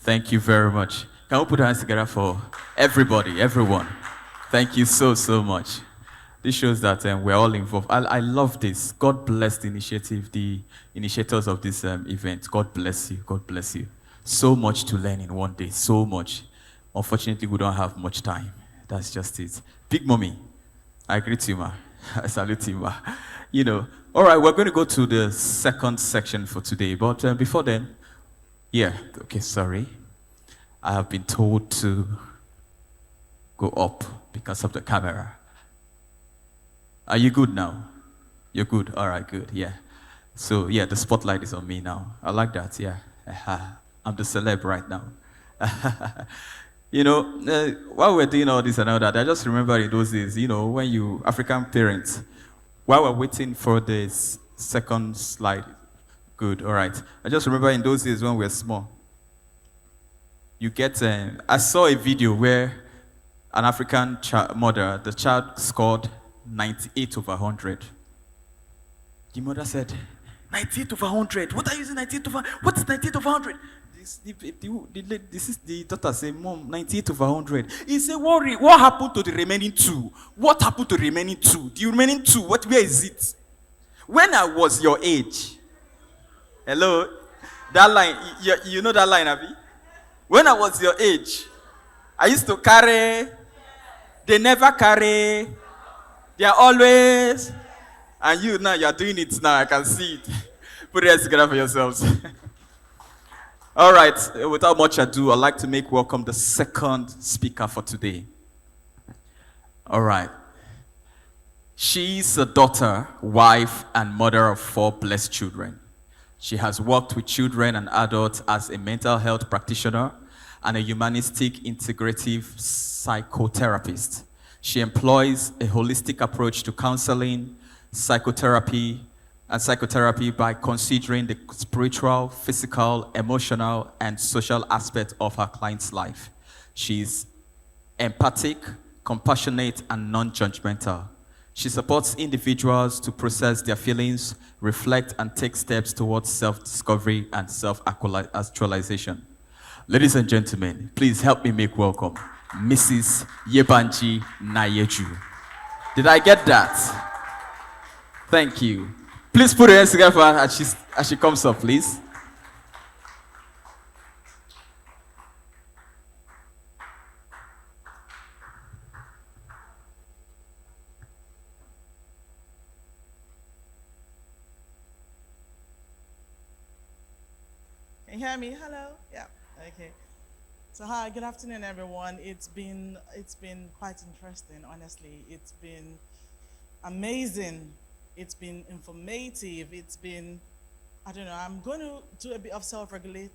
Thank you very much. Can we put our hands together for everybody, everyone? Thank you so, so much. This shows that we're all involved. I love this. God bless the initiative, the initiators of this event. God bless you. God bless you. So much to learn in one day. So much. Unfortunately, we don't have much time. That's just it. Big Mommy, I greet you, ma. I salute you, ma. You know. All right, we're going to go to the second section for today. But before then, yeah, okay, sorry. I have been told to go up because of the camera. Are you good now? You're good. All right, good. Yeah. So, yeah, the spotlight is on me now. I like that. Yeah. I'm the celeb right now. While we're doing all this and all that, I just remember in those days, when you, African parents, while we're waiting for this second slide, good, all right. I just remember in those days when we were small, you get, I saw a video where an African mother, the child scored 98 over 100. The mother said, 98 over 100? What are you using 98 over? What is 98 over 100? The daughter said, Mom, 98 over 100. He said, what happened to the remaining two? What happened to the remaining two? The remaining two, where is it? When I was your age, hello? That line, you know that line, Abby? When I was your age, I used to carry, they never carry, they are always, and you now, you are doing it now, I can see it. Put your hands together for yourselves. All right, without much ado, I'd like to make welcome the second speaker for today. All right. She's a daughter, wife, and mother of 4 blessed children. She has worked with children and adults as a mental health practitioner and a humanistic integrative psychotherapist. She employs a holistic approach to counseling, psychotherapy by considering the spiritual, physical, emotional, and social aspects of her client's life. She's empathic, compassionate, and non-judgmental. She supports individuals to process their feelings, reflect, and take steps towards self-discovery and self-actualization. Ladies and gentlemen, please help me make welcome Mrs. Yebanji Nayeju. Did I get that? Thank you. Please put your hands together for her as she comes up, please. Can you hear me? Hello? Yeah. Okay. So hi, good afternoon everyone. It's been quite interesting, honestly. It's been amazing. It's been informative. It's been, I don't know, I'm going to do a bit of self-regulate.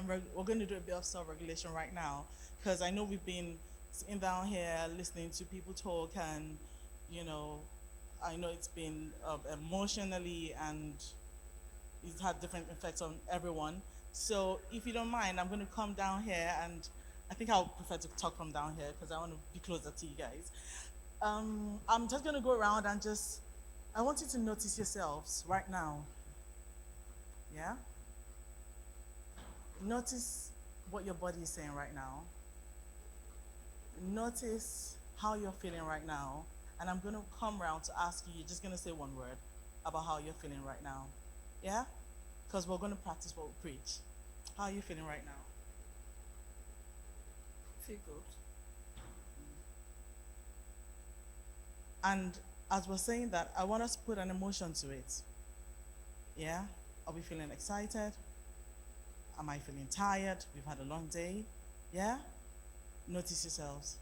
We're going to do a bit of self-regulation right now because I know we've been sitting down here listening to people talk, and you know, I know it's been emotionally, and it's had different effects on everyone. So if you don't mind, I'm going to come down here, and I think I'll prefer to talk from down here because I want to be closer to you guys. I'm just going to go around and I want you to notice yourselves right now. Yeah? Notice what your body is saying right now. Notice how you're feeling right now. And I'm going to come around to ask you, you're just going to say one word about how you're feeling right now. Yeah? Because we're going to practice what we preach. How are you feeling right now? Feel good. And as we're saying that, I want us to put an emotion to it. Yeah? Are we feeling excited? Am I feeling tired? We've had a long day. Yeah? Notice yourselves.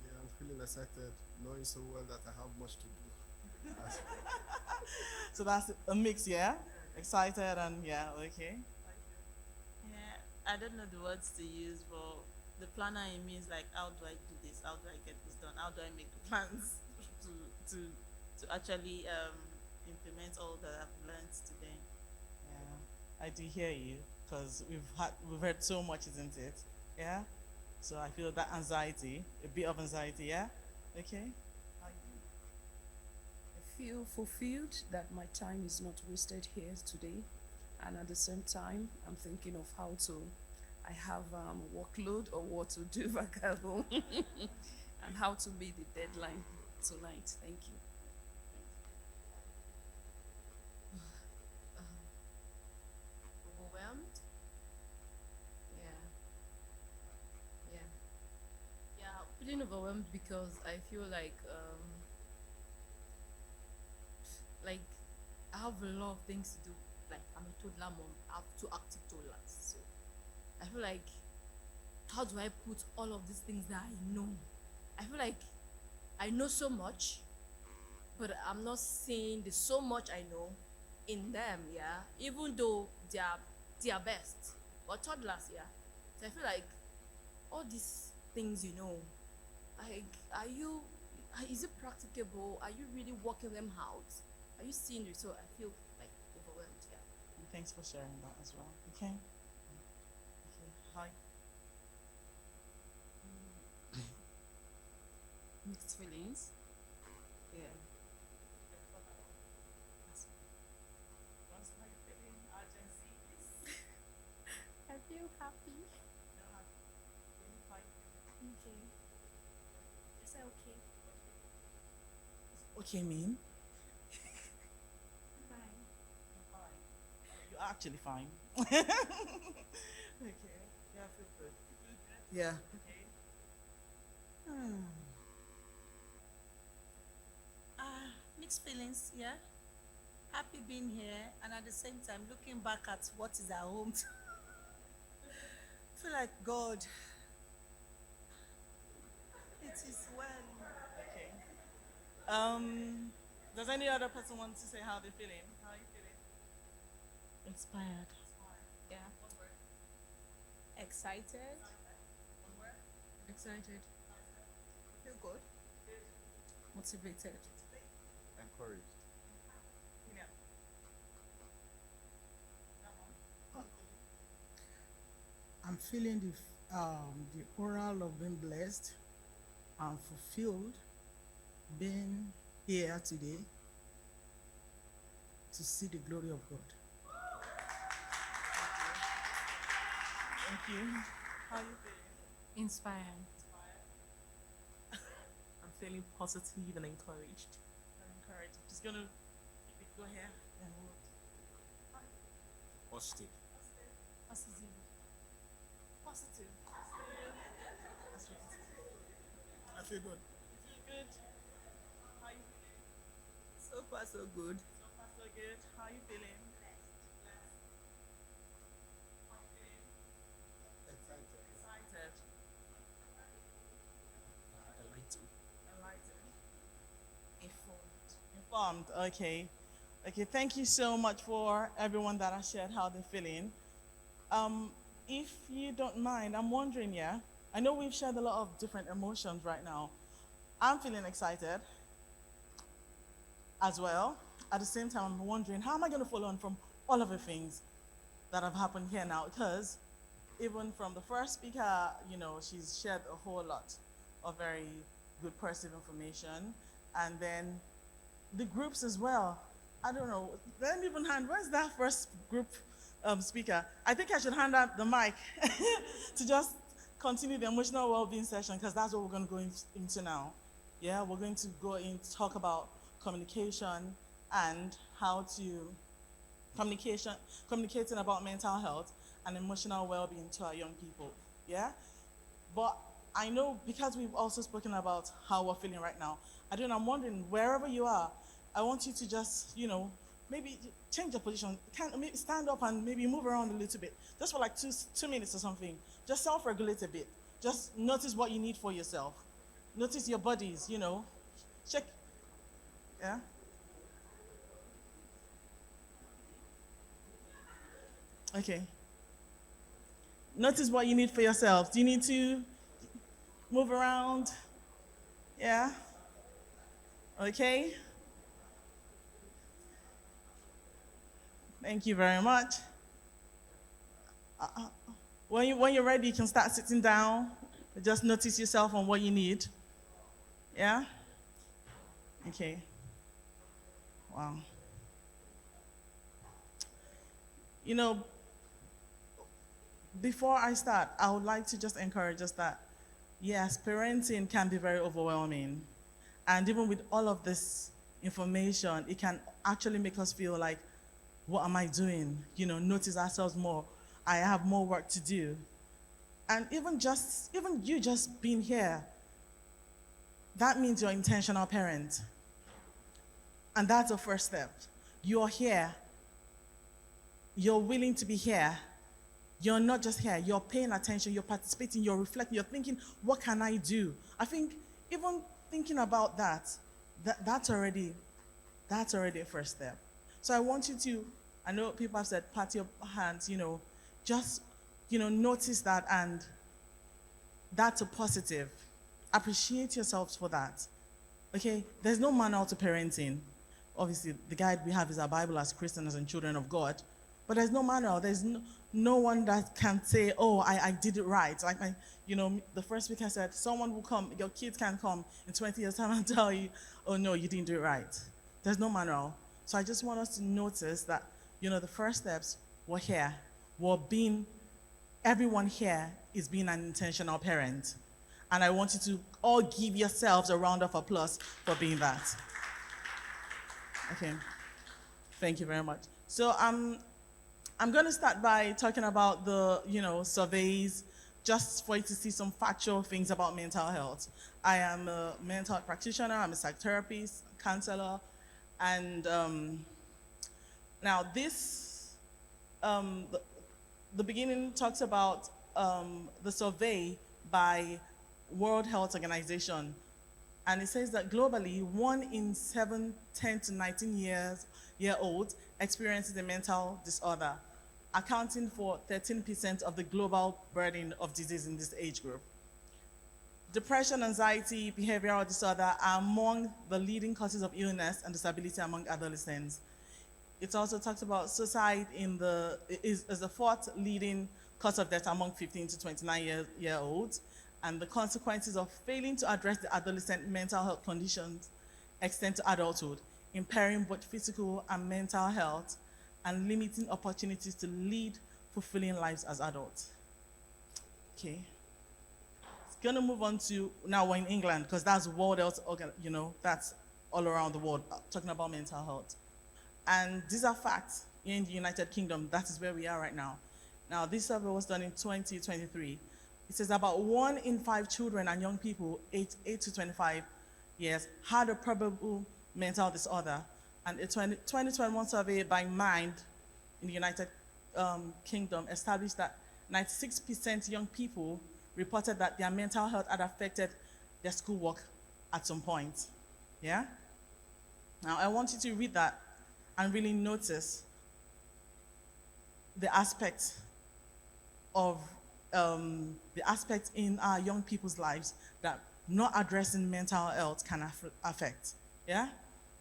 Yeah, I'm feeling excited, knowing so well that I have much to do. So that's a mix, yeah? Excited and yeah, okay. Yeah, I don't know the words to use, but the planner in me is like, how do I do this? How do I get this done? How do I make the plans to actually implement all that I've learned today? Yeah, I do hear you because we've heard so much, isn't it? Yeah. So I feel that anxiety, a bit of anxiety. Yeah. Okay. I feel fulfilled that my time is not wasted here today, and at the same time I'm thinking of how to I have workload or what to do back at home, and how to meet the deadline tonight. Thank you. Overwhelmed? Yeah, yeah, yeah. Feeling overwhelmed because I feel like I have a lot of things to do. Like I'm a toddler mom. I have two active toddlers, so I feel like how do I put all of these things that I know? I feel like I know so much, but I'm not seeing the so much I know in them, yeah. Even though they are best, but toddlers, yeah. So I feel like all these things you know, like, is it practicable? Are you really working them out? Are you seeing it? So I feel like overwhelmed, yeah. And thanks for sharing that as well. Okay. Okay. Hi. Mixed feelings. Yeah. I feel happy. Okay. Is that okay? Okay, mean Fine. you're actually fine. Okay. Yeah, I feel good. Yeah. Okay. Mixed feelings, yeah. Happy being here, and at the same time looking back at what is at home. Feel like God. It is well. Okay. Does any other person want to say how they're feeling? How are you feeling? Inspired. Yeah. Excited. Excited. Feel good. Motivated. Encouraged. Yeah. I'm feeling the oral of being blessed and fulfilled, being here today to see the glory of God. Thank you. How are you feeling? Inspired. I'm feeling positive and encouraged. I'm encouraged. Just gonna go here and we'll. Positive. Positive. Positive. That's what it is. I feel good. You feel good? How are you feeling? So far, so good. So far, so good. How are you feeling? Excited. Excited. Enlightened. Enlightened. Informed. Okay. Okay. Thank you so much for everyone that has shared how they're feeling. If you don't mind, I'm wondering, yeah. I know we've shared a lot of different emotions right now. I'm feeling excited as well. At the same time, I'm wondering how am I going to follow on from all of the things that have happened here now? Because even from the first speaker, you know, she's shared a whole lot of very good perceived information, and then the groups as well. I don't know. Let me even hand. Where's that first group speaker? I think I should hand out the mic to just continue the emotional well-being session because that's what we're going to go into now. Yeah, we're going to go in to talk about communication and how to communicating about mental health and emotional well-being to our young people. Yeah, but I know because we've also spoken about how we're feeling right now. I don't know. I'm wondering wherever you are, I want you to just, you know, maybe change your position. Maybe stand up and maybe move around a little bit, just for like 2 minutes or something. Just self-regulate a bit. Just notice what you need for yourself. Notice your bodies. You know, check. Yeah. Okay. Notice what you need for yourself. Do you need to move around? Yeah. Okay. Thank you very much. When you're ready, you can start sitting down. Just notice yourself on what you need. Yeah? Okay. Wow. You know, before I start, I would like to just encourage us that, yes, parenting can be very overwhelming. And even with all of this information, it can actually make us feel like, what am I doing? Notice ourselves more. I have more work to do. And even you just being here, that means you're an intentional parent. And that's the first step. You're here. You're willing to be here. You're not just here. You're paying attention. You're participating. You're reflecting. You're thinking, what can I do? I think even thinking about that's already a first step. So I want you to, I know people have said, pat your hands, just, notice that, and that's a positive. Appreciate yourselves for that. Okay? There's no manual to parenting. Obviously, the guide we have is our Bible as Christians and children of God. But there's no manual. There's no one that can say, oh, I did it right. Like, the first week I said, someone will come, your kids can come in 20 years' time and tell you, oh, no, you didn't do it right. There's no manual. So I just want us to notice that, the first steps were here. Everyone here is being an intentional parent. And I want you to all give yourselves a round of applause for being that. Okay. Thank you very much. So I'm going to start by talking about the, surveys, just for you to see some factual things about mental health. I am a mental health practitioner, I'm a psychotherapist, counselor, and now this, the beginning talks about the survey by World Health Organization. And it says that globally, 1 in 7 10 to 19-year-olds experiences a mental disorder, accounting for 13% of the global burden of disease in this age group. Depression, anxiety, behavioral disorder are among the leading causes of illness and disability among adolescents. It also talks about suicide is the fourth leading cause of death among 15 to 29-year-olds, and the consequences of failing to address the adolescent mental health conditions extend to adulthood, impairing both physical and mental health, and limiting opportunities to lead fulfilling lives as adults. Okay. It's gonna move on to, now we're in England, because that's World Health, that's all around the world, talking about mental health. And these are facts in the United Kingdom. That is where we are right now. Now, this survey was done in 2023. It says about 1 in 5 children and young people aged 8 to 25 years had a probable mental disorder. And a 2021 survey by Mind in the United Kingdom established that 96% young people reported that their mental health had affected their schoolwork at some point. Yeah? Now, I want you to read that and really notice the aspects in our young people's lives that not addressing mental health can affect. Yeah?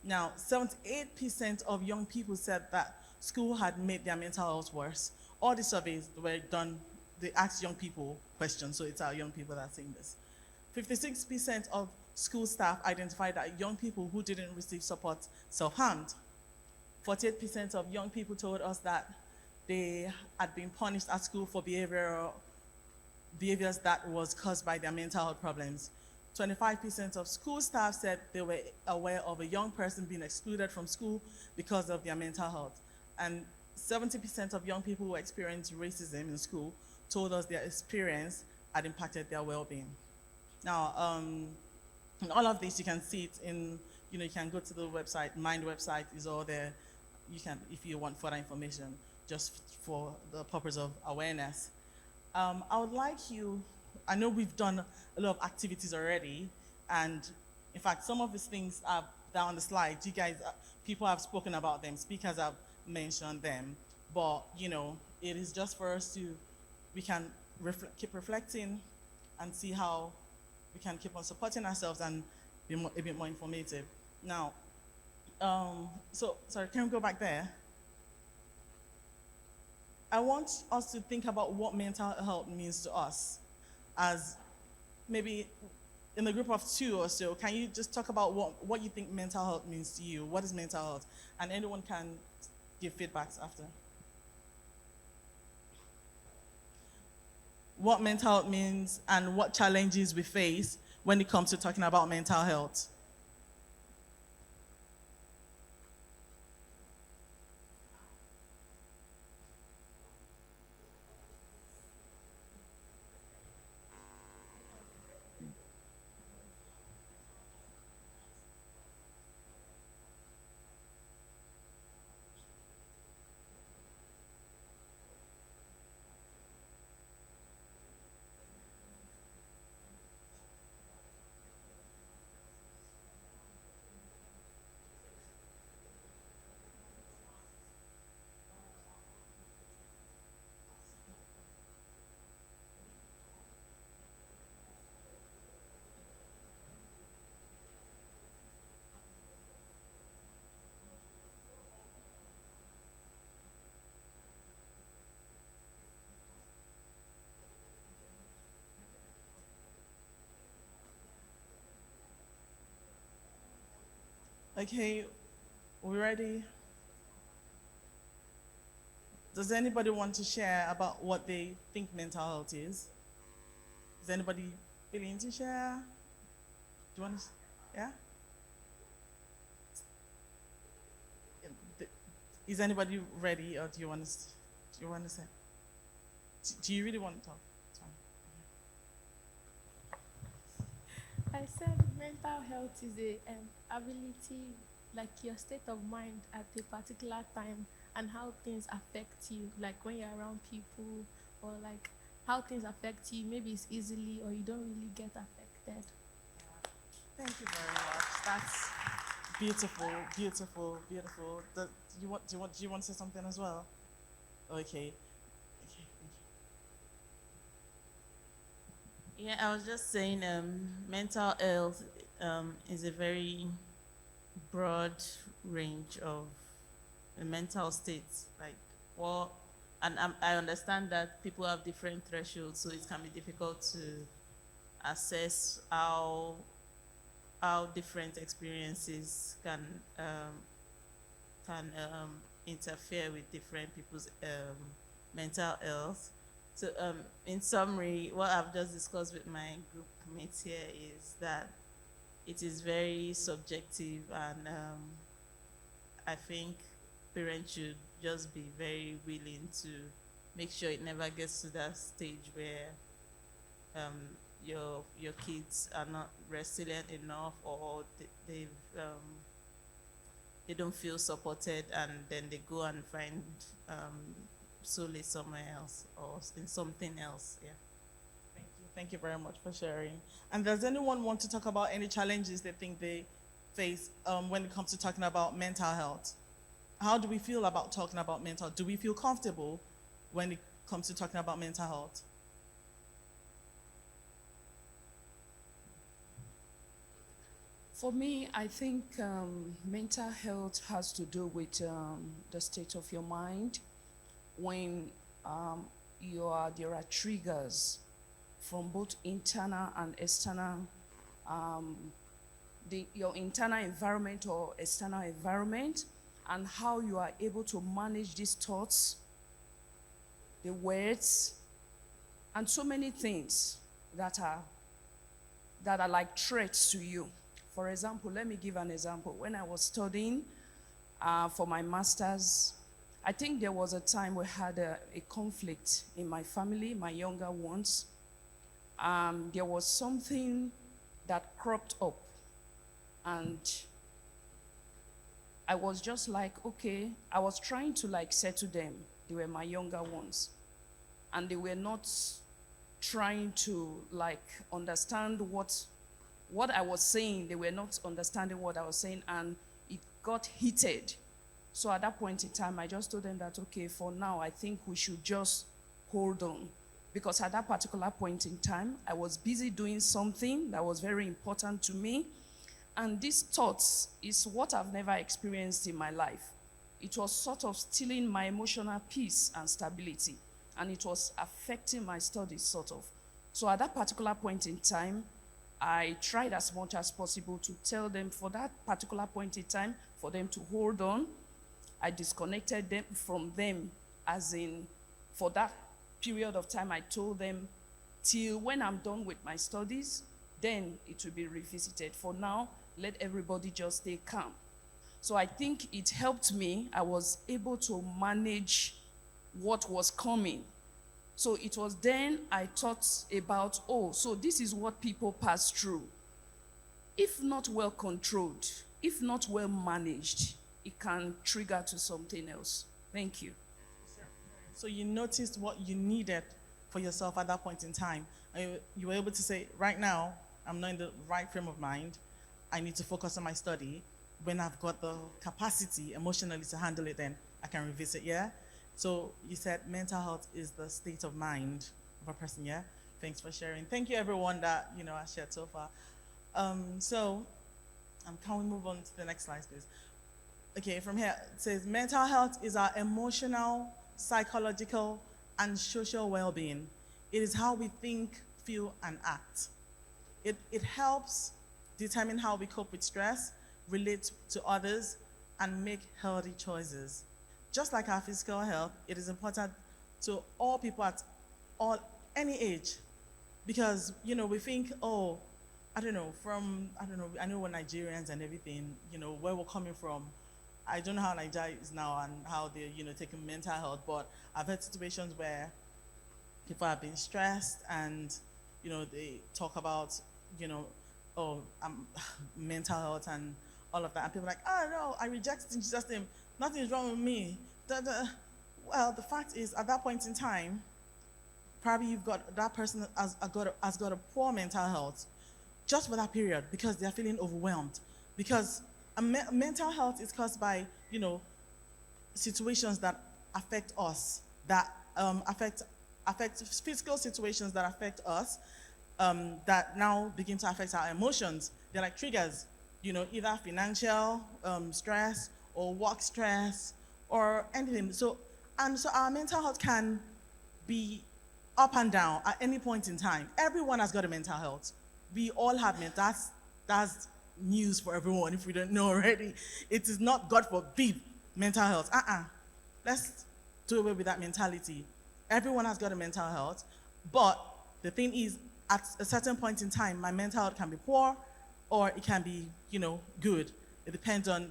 Now, 78% of young people said that school had made their mental health worse. All the surveys were done, they asked young people questions, so it's our young people that are saying this. 56% of school staff identified that young people who didn't receive support self-harmed. 48% of young people told us that they had been punished at school for behaviors that was caused by their mental health problems. 25% of school staff said they were aware of a young person being excluded from school because of their mental health. And 70% of young people who experienced racism in school told us their experience had impacted their well-being. Now, in all of this, you can see it in, you can go to the website, Mind website is all there. You can, if you want further information, just for the purpose of awareness. I would like you, I know we've done a lot of activities already, and in fact, some of these things are down on the slide. You guys, people have spoken about them, speakers have mentioned them, but it is just for us to, we can keep reflecting and see how we can keep on supporting ourselves and be a bit more informative. Now, sorry, can we go back there? I want us to think about what mental health means to us. As maybe in the group of 2 or so, can you just talk about what you think mental health means to you? What is mental health? And anyone can give feedbacks after. what mental health means and what challenges we face when it comes to talking about mental health. Okay, we ready? Does anybody want to share about what they think mental health is? Is anybody willing to share? Do you want to? Yeah. Is anybody ready, or do you want to? Do you want to say? Do you really want to talk? I said mental health is a ability, like your state of mind at a particular time and how things affect you, like when you're around people, or like how things affect you. Maybe it's easily or you don't really get affected. Thank you very much. That's beautiful, beautiful, beautiful. Do you want to say something as well? Okay. Okay. Yeah, I was just saying, mental health is a very broad range of mental states. Like, well, and I understand that people have different thresholds, so it can be difficult to assess how different experiences can interfere with different people's mental health. So, in summary, what I've just discussed with my group mates here is that it is very subjective, and I think parents should just be very willing to make sure it never gets to that stage where your kids are not resilient enough, or they don't feel supported, and then they go and find solace somewhere else or in something else. Yeah. Thank you. Thank you very much for sharing. And does anyone want to talk about any challenges they think they face when it comes to talking about mental health? How do we feel about talking about mental health? Do we feel comfortable when it comes to talking about mental health? For me, I think mental health has to do with the state of your mind. When there are triggers from both internal and external, your internal environment or external environment, and how you are able to manage these thoughts, the words, and so many things that are like threats to you. For example, let me give an example. When I was studying for my master's, I think there was a time we had a conflict in my family, my younger ones. There was something that cropped up, and I was just like, okay, I was trying to like settle them. They were my younger ones, and they were not trying to like understand what I was saying. They were not understanding what I was saying, and it got heated. So at that point in time, I just told them that, okay, for now, I think we should just hold on. Because at that particular point in time, I was busy doing something that was very important to me. And these thoughts is what I've never experienced in my life. It was sort of stealing my emotional peace and stability. And it was affecting my studies, sort of. So at that particular point in time, I tried as much as possible to tell them for that particular point in time, for them to hold on. I disconnected them from them, as in, for that period of time, I told them till when I'm done with my studies, then it will be revisited. For now, let everybody just stay calm. So I think it helped me. I was able to manage what was coming. So it was then I thought about, oh, so this is what people pass through. If not well controlled, if not well managed, it can trigger to something else. Thank you. So you noticed what you needed for yourself at that point in time. And you were able to say, right now, I'm not in the right frame of mind. I need to focus on my study. When I've got the capacity emotionally to handle it, then I can revisit, yeah? So you said mental health is the state of mind of a person, yeah? Thanks for sharing. Thank you, everyone that, has shared so far. Can we move on to the next slide, please? Okay, from here, it says mental health is our emotional, psychological, and social well-being. It is how we think, feel, and act. It helps determine how we cope with stress, relate to others, and make healthy choices. Just like our physical health, it is important to all people at any age, because we think, oh, I know we're Nigerians and everything, where we're coming from. I don't know how Nigeria is now and how they're, taking mental health, but I've had situations where people have been stressed and, they talk about, mental health and all of that. And people are like, oh, no, I reject it in Jesus' name. Nothing is wrong with me. Well, the fact is, at that point in time, probably you've got that person has got a poor mental health just for that period because they're feeling overwhelmed. Because mental health is caused by, situations that affect us, that affect physical situations that affect us, that now begin to affect our emotions. They're like triggers, either financial stress or work stress or anything. So our mental health can be up and down at any point in time. Everyone has got a mental health. We all have that's news for everyone if we don't know already. It is not, God forbid, mental health. Let's do away with that mentality. Everyone has got a mental health, but the thing is, at a certain point in time, my mental health can be poor or it can be, good. It depends on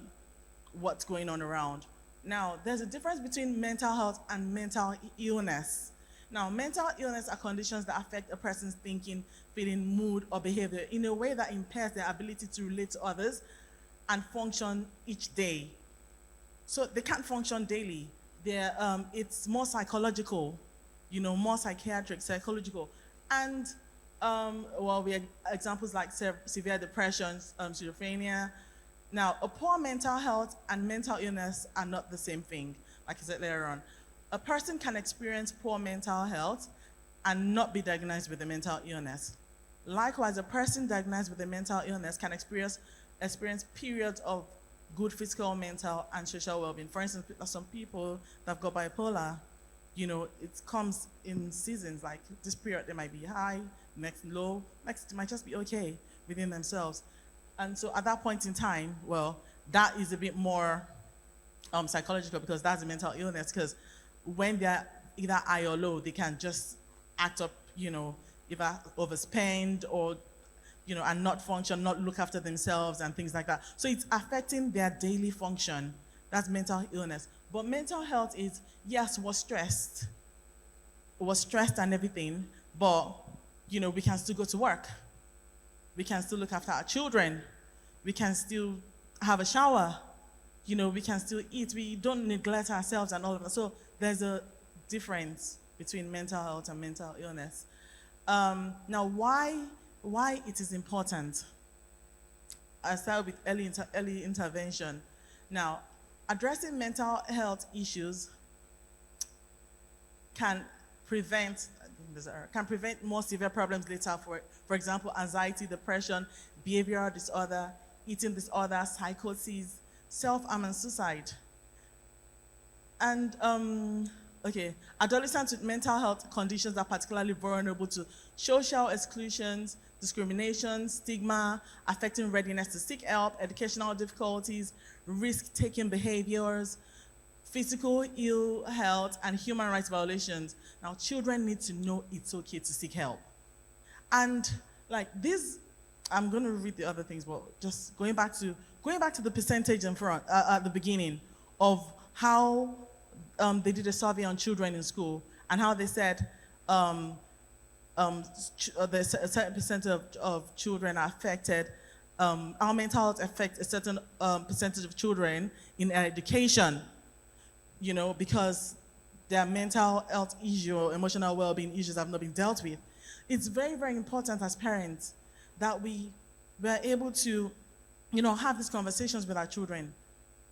what's going on around. Now, there's a difference between mental health and mental illness. Now, mental illness are conditions that affect a person's thinking, feeling, mood, or behavior in a way that impairs their ability to relate to others and function each day. So they can't function daily. It's more psychological, more psychiatric, psychological. And, we have examples like severe depression, schizophrenia. Now, a poor mental health and mental illness are not the same thing, like I said later on. A person can experience poor mental health and not be diagnosed with a mental illness. Likewise, a person diagnosed with a mental illness can experience periods of good physical, mental, and social well-being. For instance, some people that have got bipolar, it comes in seasons. Like this period, they might be high, next low, next it might just be okay within themselves. And so at that point in time, well, that is a bit more psychological because that's a mental illness. Because when they're either high or low, they can just act up, either overspend or, and not function, not look after themselves and things like that. So it's affecting their daily function. That's mental illness. But mental health is, yes, we're stressed and everything, but, we can still go to work. We can still look after our children. We can still have a shower. We can still eat. We don't neglect ourselves and all of that. So there's a difference between mental health and mental illness. Now, why it is important? I start with early intervention. Now, addressing mental health issues can prevent more severe problems later. For example, anxiety, depression, behavioral disorder, eating disorder, psychosis, self-harm, and suicide. And adolescents with mental health conditions are particularly vulnerable to social exclusions, discrimination, stigma, affecting readiness to seek help, educational difficulties, risk-taking behaviors, physical ill health, and human rights violations. Now, children need to know it's okay to seek help. And like this, I'm going to read the other things, but just going back to the percentage in front at the beginning of how they did a survey on children in school and how they said there's a certain percentage of children are affected. Our mental health affects a certain percentage of children in education, because their mental health issue or emotional well-being issues have not been dealt with. It's very, very important as parents that we are able to, have these conversations with our children,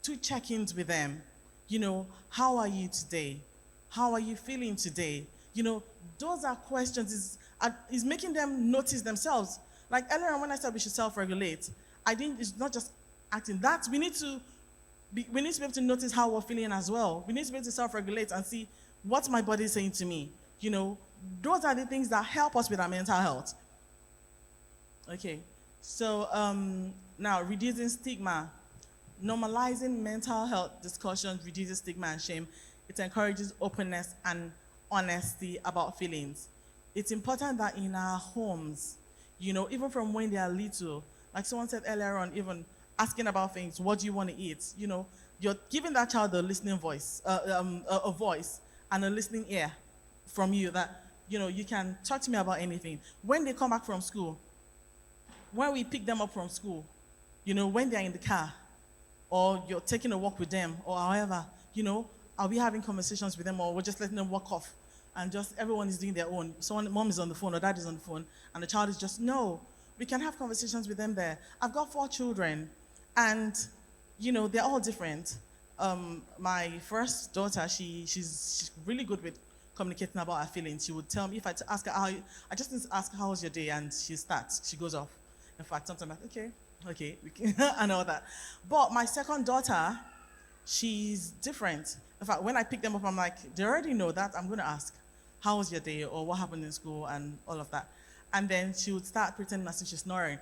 to check-ins with them. How are you today? How are you feeling today? Those are questions, is making them notice themselves. Like earlier on when I said we should self-regulate, I think it's not just acting. That we need to be able to notice how we're feeling as well. We need to be able to self-regulate and see what my body is saying to me. Those are the things that help us with our mental health. Okay, so now reducing stigma. Normalizing mental health discussions reduces stigma and shame. It encourages openness and honesty about feelings. It's important that in our homes, even from when they are little, like someone said earlier on, even asking about things, what do you want to eat? You're giving that child a listening voice, a voice and a listening ear from you that, you can talk to me about anything. When they come back from school, when we pick them up from school, when they're in the car, or you're taking a walk with them, or however, are we having conversations with them, or we're just letting them walk off and just everyone is doing their own? Mom is on the phone or dad is on the phone, and the child is just, no. We can have conversations with them there. I've got 4 children, and, they're all different. My first daughter, she's really good with communicating about her feelings. She would tell me, if I ask her I just need to ask her, how was your day? And she starts, she goes off. In fact, sometimes I'm like, okay, we can, and all that. But my second daughter, she's different. In fact, when I pick them up, I'm like, they already know that. I'm going to ask, how was your day, or what happened in school, and all of that. And then she would start pretending as if she's snoring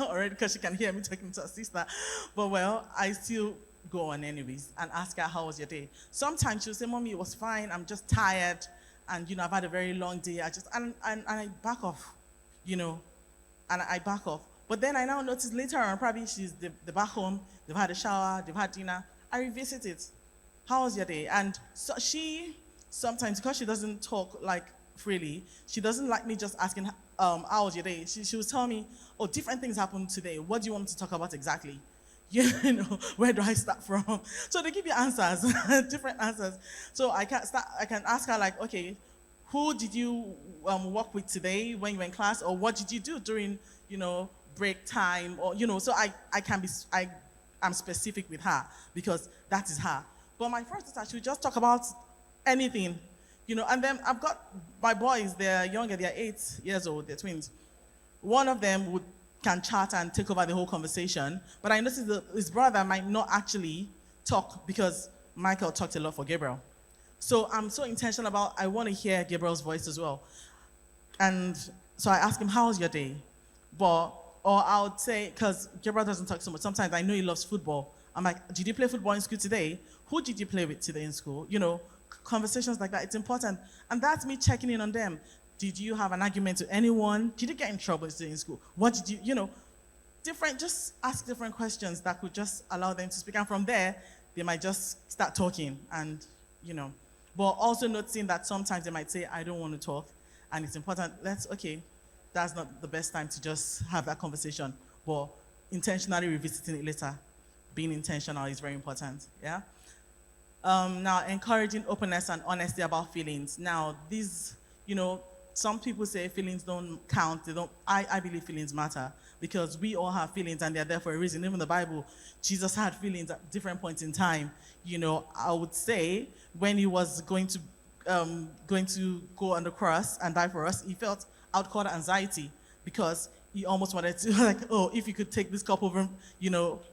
already, because she can hear me talking to her sister. But I still go on anyways and ask her, how was your day? Sometimes she'll say, Mommy, it was fine. I'm just tired, and I've had a very long day. And I back off, and I back off. But then I now notice later on, probably they're back home, they've had a shower, they've had dinner. I revisit it. How was your day? And so she, sometimes, because she doesn't talk like freely, she doesn't like me just asking, how was your day? She will tell me, oh, different things happened today. What do you want me to talk about exactly? Where do I start from? So they give you answers, different answers. So I can ask her like, okay, who did you work with today when you were in class, or what did you do during, break time, or so I'm specific with her because that is her. But my first daughter, she would just talk about anything, and then I've got my boys, they're younger, they're 8 years old, they're twins. One of them can chat and take over the whole conversation, but I noticed that his brother might not actually talk because Michael talked a lot for Gabriel. So I'm so intentional about, I want to hear Gabriel's voice as well. And so I ask him, how's your day? Or I would say, because Gabriel doesn't talk so much, sometimes I know he loves football. I'm like, did you play football in school today? Who did you play with today in school? Conversations like that, it's important. And that's me checking in on them. Did you have an argument to anyone? Did you get in trouble today in school? What did you, just ask different questions that could just allow them to speak. And from there, they might just start talking and, but also noticing that sometimes they might say, I don't want to talk. And it's important, that's not the best time to just have that conversation, but intentionally revisiting it later. Being intentional is very important, yeah? Now, encouraging openness and honesty about feelings. Now, these, some people say feelings don't count. I believe feelings matter because we all have feelings and they're there for a reason. Even the Bible, Jesus had feelings at different points in time. I would say when he was going to go on the cross and die for us, he felt outcalled anxiety because he almost wanted to, if you could take this cup over,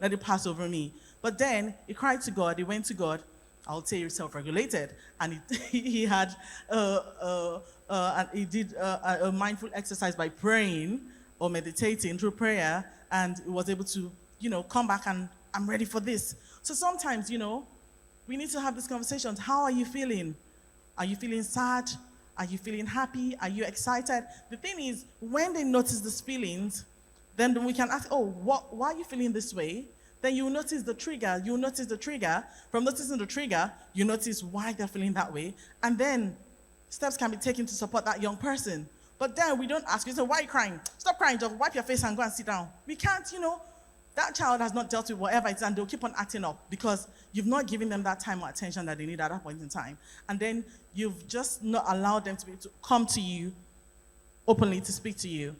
let it pass over me. But then he cried to God, he went to God. I would say he self-regulated, and he had and he did a mindful exercise by praying or meditating through prayer, and he was able to, come back and I'm ready for this. So sometimes, we need to have these conversations. How are you feeling? Are you feeling sad? Are you feeling happy? Are you excited? The thing is, when they notice these feelings, then we can ask, oh, why are you feeling this way? Then you notice the trigger. You notice the trigger. From noticing the trigger, you notice why they're feeling that way. And then steps can be taken to support that young person. But then we don't ask you, say, why are you crying? Stop crying, just wipe your face and go and sit down. We can't, that child has not dealt with whatever it is, and they'll keep on acting up because you've not given them that time or attention that they need at that point in time. And then you've just not allowed them to be able to come to you openly to speak to you. Do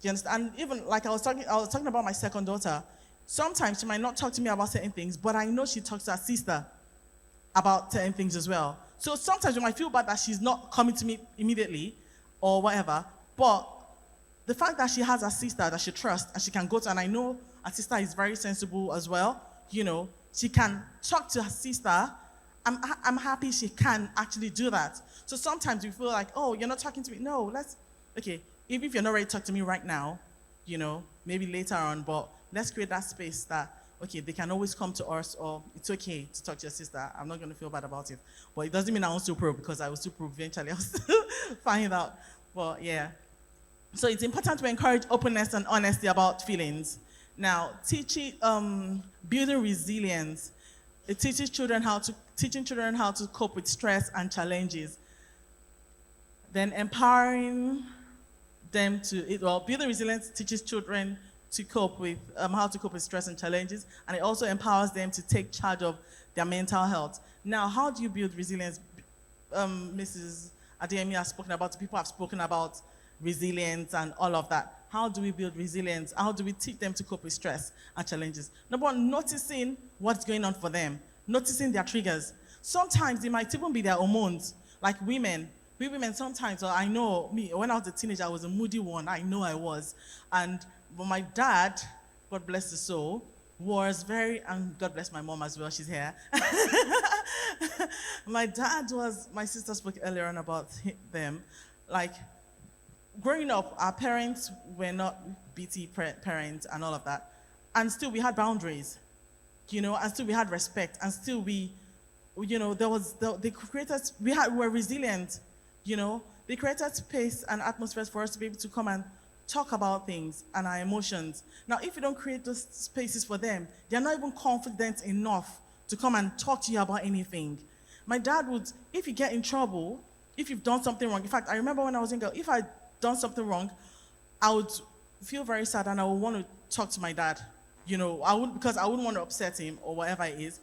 you understand? And even like I was talking about my second daughter. Sometimes she might not talk to me about certain things, but I know she talks to her sister about certain things as well. So sometimes you might feel bad that she's not coming to me immediately or whatever, but the fact that she has a sister that she trusts and she can go to, and I know her sister is very sensible as well, she can talk to her sister. I'm happy she can actually do that. So sometimes we feel like, oh, you're not talking to me. No, okay, even if you're not ready to talk to me right now, maybe later on, but let's create that space that, okay, they can always come to us, or it's okay to talk to your sister. I'm not going to feel bad about it. But it doesn't mean I won't still probe, because I will still probe eventually. I'll still find out. But yeah. So it's important to encourage openness and honesty about feelings. Now, building resilience. It teaching children how to cope with stress and challenges. Then empowering them building resilience teaches children to cope with how to cope with stress and challenges, and it also empowers them to take charge of their mental health. Now, how do you build resilience? Mrs. Adeyemi has spoken about, people have spoken about resilience and all of that. How do we build resilience? How do we teach them to cope with stress and challenges? Number one, noticing what's going on for them, noticing their triggers. Sometimes it might even be their hormones, like women. We women sometimes, or I know me, when I was a teenager, I was a moody one. I know I was. But my dad, God bless his soul, was and God bless my mom as well, she's here. My sister spoke earlier on about them. Like, growing up, our parents were not BT parents and all of that. And still we had boundaries, and still we had respect. And still we were resilient, They created space and atmospheres for us to be able to come and talk about things and our emotions. Now, if you don't create those spaces for them, they're not even confident enough to come and talk to you about anything. My dad would, if you get in trouble, if you've done something wrong. In fact, I remember when I was younger, if I'd done something wrong, I would feel very sad and I would want to talk to my dad. Because I wouldn't want to upset him or whatever it is,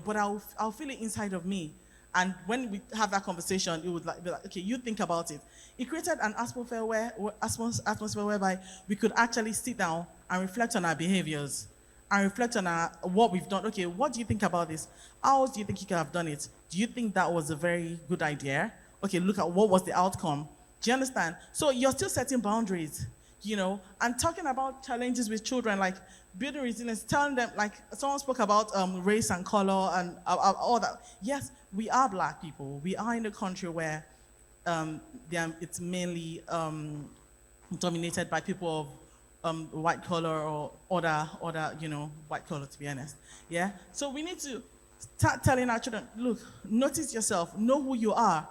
but I'll feel it inside of me. And when we have that conversation, it would be like, okay, you think about it. It created an atmosphere whereby we could actually sit down and reflect on our behaviors and reflect on what we've done. Okay, what do you think about this? How do you think you could have done it? Do you think that was a very good idea? Okay, look at what was the outcome. Do you understand? So you're still setting boundaries, and talking about challenges with children, like building resilience, telling them, like someone spoke about race and color and all that. Yes, we are Black people. We are in a country where it's mainly dominated by people of white color or other white color, to be honest. Yeah. So we need to start telling our children, look, notice yourself, know who you are,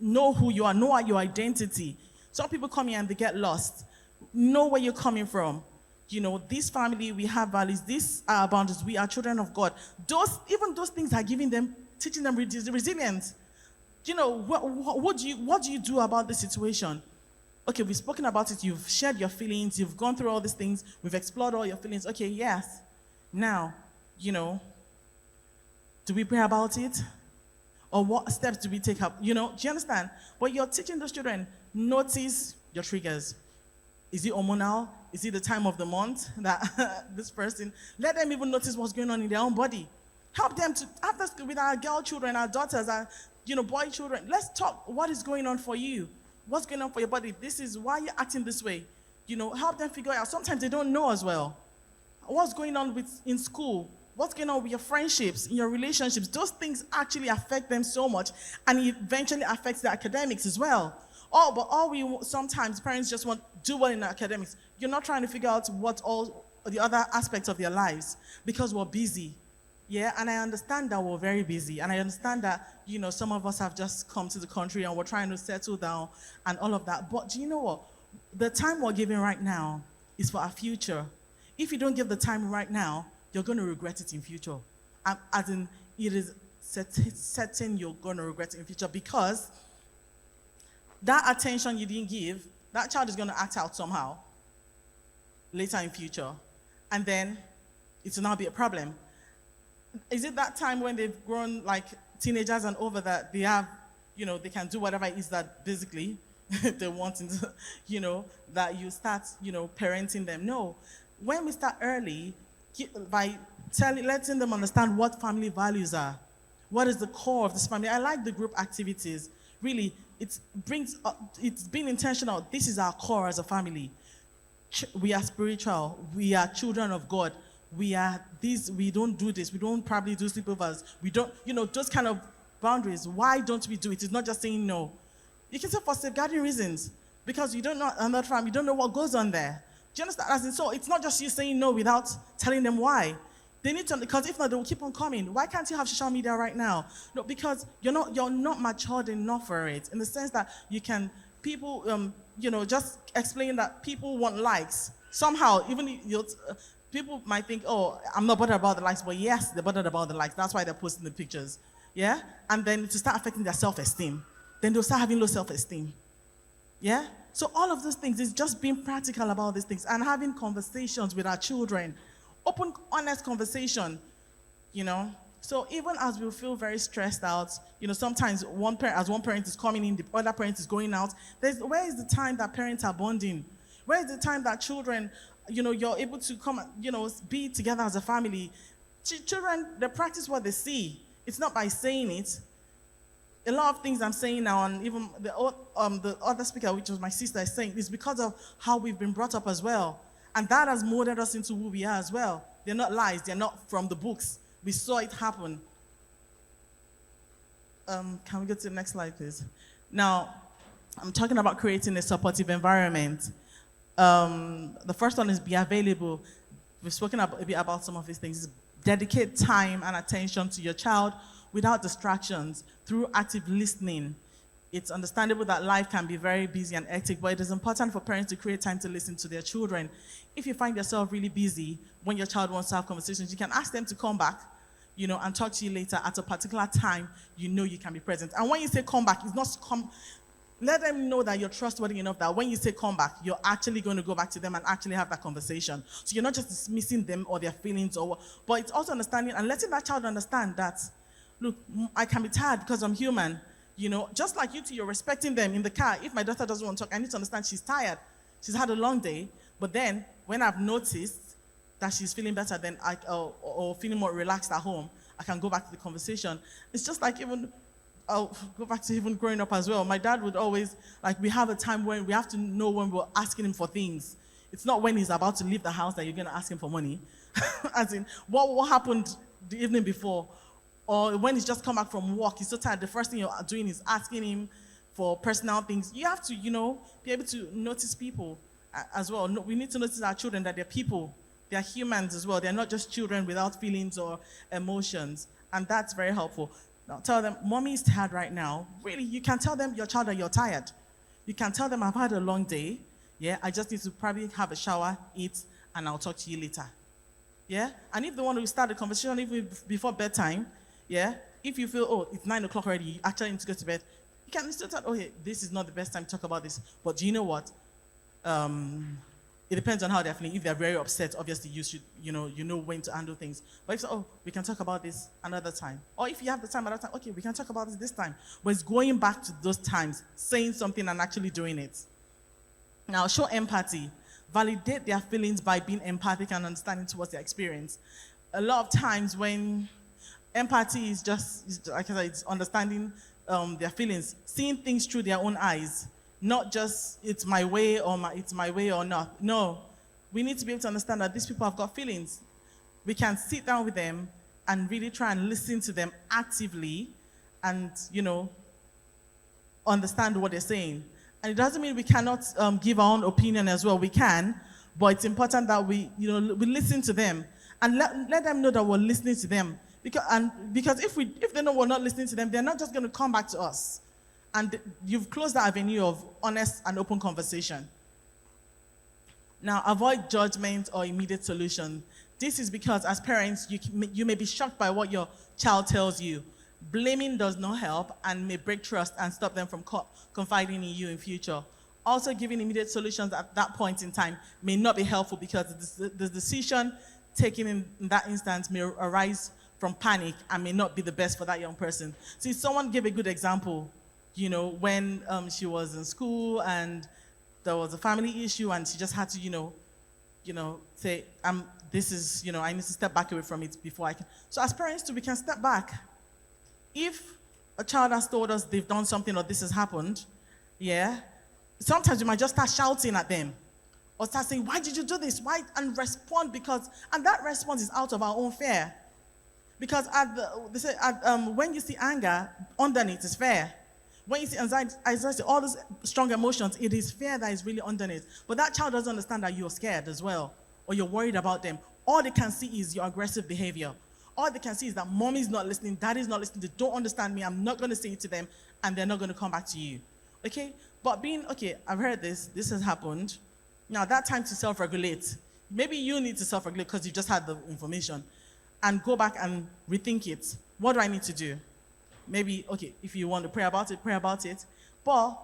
know who you are, know your identity. Some people come here and they get lost. Know where you're coming from. This family, we have values. These are our boundaries. We are children of God. Even those things are teaching them resilience. What do you do about the situation? Okay, we've spoken about it. You've shared your feelings. You've gone through all these things. We've explored all your feelings. Okay, yes. Now, do we pray about it? Or what steps do we take up? Do you understand? But you're teaching those children, notice your triggers. Is it hormonal? Is it the time of the month that this person? Let them even notice what's going on in their own body. Help them to have this with our girl children, our daughters, our boy children. Let's talk. What is going on for you? What's going on for your body? This is why you're acting this way. Help them figure out. Sometimes they don't know as well. What's going on in school? What's going on with your friendships, in your relationships? Those things actually affect them so much, and it eventually affects their academics as well. Sometimes parents just want to do well in academics. You're not trying to figure out what all the other aspects of their lives, because we're busy. Yeah, and I understand that we're very busy, and I understand that, some of us have just come to the country and we're trying to settle down and all of that. But do you know what? The time we're giving right now is for our future. If you don't give the time right now, you're going to regret it in future. As in, it is certain you're going to regret it in future, because that attention you didn't give, that child is going to act out somehow later in future, and then it will now be a problem. Is it that time when they've grown like teenagers and over that they have, they can do whatever it is that basically they want, that you start, parenting them? No. When we start early, by letting them understand what family values are, what is the core of this family. I like the group activities. Really, it's being intentional. This is our core as a family. We are spiritual. We are children of God. We are this. We don't do this. We don't probably do sleepovers. We don't, those kind of boundaries. Why don't we do it? It's not just saying no. You can say for safeguarding reasons, because you don't know another family. You don't know what goes on there. Do you understand? As in, so it's not just you saying no without telling them why. They need to, because if not, they will keep on coming. Why can't you have social media right now? No, because you're not matured enough for it, in the sense that you can, people, just explain that people want likes. Somehow, even people might think, oh, I'm not bothered about the likes, but yes, they're bothered about the likes. That's why they're posting the pictures. Yeah? And then to start affecting their self-esteem. Then they'll start having low self-esteem. Yeah? So all of those things is just being practical about these things and having conversations with our children. Open, honest conversation, So even as we feel very stressed out, sometimes one parent is coming in, the other parent is going out. Where is the time that parents are bonding? Where is the time that children, you're able to come, be together as a family? Children, they practice what they see. It's not by saying it. A lot of things I'm saying now, and even the other speaker, which was my sister, is saying, is because of how we've been brought up as well. And that has molded us into who we are as well. They're not lies. They're not from the books. We saw it happen. Can we go to the next slide, please? Now, I'm talking about creating a supportive environment. The first one is be available. We've spoken a bit about some of these things. Dedicate time and attention to your child without distractions, through active listening. It's understandable that life can be very busy and hectic, but it is important for parents to create time to listen to their children. If you find yourself really busy when your child wants to have conversations, you can ask them to come back, and talk to you later at a particular time you can be present. And when you say come back, it's not come. Let them know that you're trustworthy enough that when you say come back, you're actually going to go back to them and actually have that conversation. So you're not just dismissing them or their feelings, but it's also understanding and letting that child understand that, look, I can be tired because I'm human. Just like you two, you're respecting them in the car. If my daughter doesn't want to talk, I need to understand she's tired. She's had a long day. But then, when I've noticed that she's feeling better, then or feeling more relaxed at home, I can go back to the conversation. It's just like I'll go back to even growing up as well. My dad would always, we have a time when we have to know when we're asking him for things. It's not when he's about to leave the house that you're going to ask him for money. As in, what happened the evening before? Or when he's just come back from work, he's so tired, the first thing you're doing is asking him for personal things. You have to, be able to notice people as well. We need to notice our children, that they're people. They're humans as well. They're not just children without feelings or emotions. And that's very helpful. Now, tell them, mommy is tired right now. Really, you can tell them, your child, that you're tired. You can tell them, I've had a long day. Yeah, I just need to probably have a shower, eat, and I'll talk to you later. Yeah? And if they want to start the conversation even before bedtime, yeah, if you feel, oh, it's 9 o'clock already, you actually need to go to bed, you can still tell, okay, this is not the best time to talk about this. But do you know what? It depends on how they're feeling. If they're very upset, obviously you should, you know when to handle things. But if so, we can talk about this another time. Or if you have the time another time, okay, we can talk about this time. But it's going back to those times, saying something and actually doing it. Now, show empathy. Validate their feelings by being empathic and understanding towards their experience. A lot of times when empathy is just, like I said, it's understanding their feelings, seeing things through their own eyes, not just it's my way or it's my way or not. No, we need to be able to understand that these people have got feelings. We can sit down with them and really try and listen to them actively and, understand what they're saying. And it doesn't mean we cannot give our own opinion as well. We can, but it's important that we listen to them and let them know that we're listening to them. Because if they know we're not listening to them, they're not just going to come back to us. And you've closed the avenue of honest and open conversation. Now, avoid judgment or immediate solution. This is because as parents, you may be shocked by what your child tells you. Blaming does not help and may break trust and stop them from confiding in you in future. Also, giving immediate solutions at that point in time may not be helpful because the decision taken in that instance may arise from panic and may not be the best for that young person. See, someone gave a good example, when she was in school and there was a family issue and she just had to, say, this is, I need to step back away from it before I can. So as parents too, we can step back. If a child has told us they've done something or this has happened, sometimes we might just start shouting at them or start saying, why did you do this? Why? And respond and that response is out of our own fear. Because when you see anger, underneath is fear. When you see anxiety, all these strong emotions, it is fear that is really underneath. But that child doesn't understand that you're scared as well, or you're worried about them. All they can see is your aggressive behavior. All they can see is that mommy's not listening, daddy's not listening, they don't understand me, I'm not going to say it to them, and they're not going to come back to you. Okay? But I've heard this has happened. Now, that time to self-regulate. Maybe you need to self-regulate because you just had the information. And go back and rethink it. What do I need to do? Maybe, if you want to pray about it, pray about it. But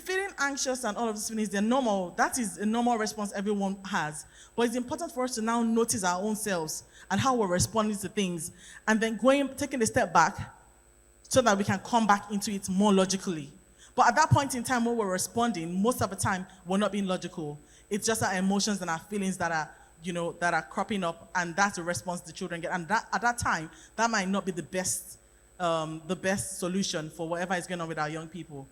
feeling anxious and all of these feelings, they're normal. That is a normal response everyone has. But it's important for us to now notice our own selves and how we're responding to things. And then taking a step back so that we can come back into it more logically. But at that point in time when we're responding, most of the time, we're not being logical. It's just our emotions and our feelings that are cropping up, and that's a response the children get. And at that time, that might not be the best solution for whatever is going on with our young people.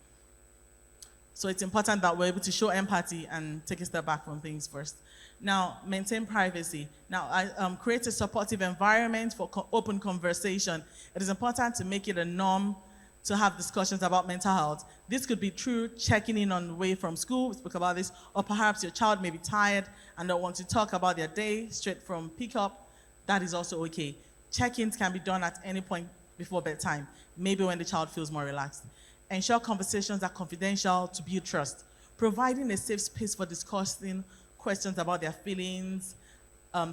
So it's important that we're able to show empathy and take a step back from things first. Now, maintain privacy. Now, create a supportive environment for open conversation. It is important to make it a norm to have discussions about mental health. This could be through checking in on the way from school, we spoke about this, or perhaps your child may be tired and don't want to talk about their day straight from pickup. That is also okay. Check-ins can be done at any point before bedtime, maybe when the child feels more relaxed. Ensure conversations are confidential to build trust. Providing a safe space for discussing questions about their feelings,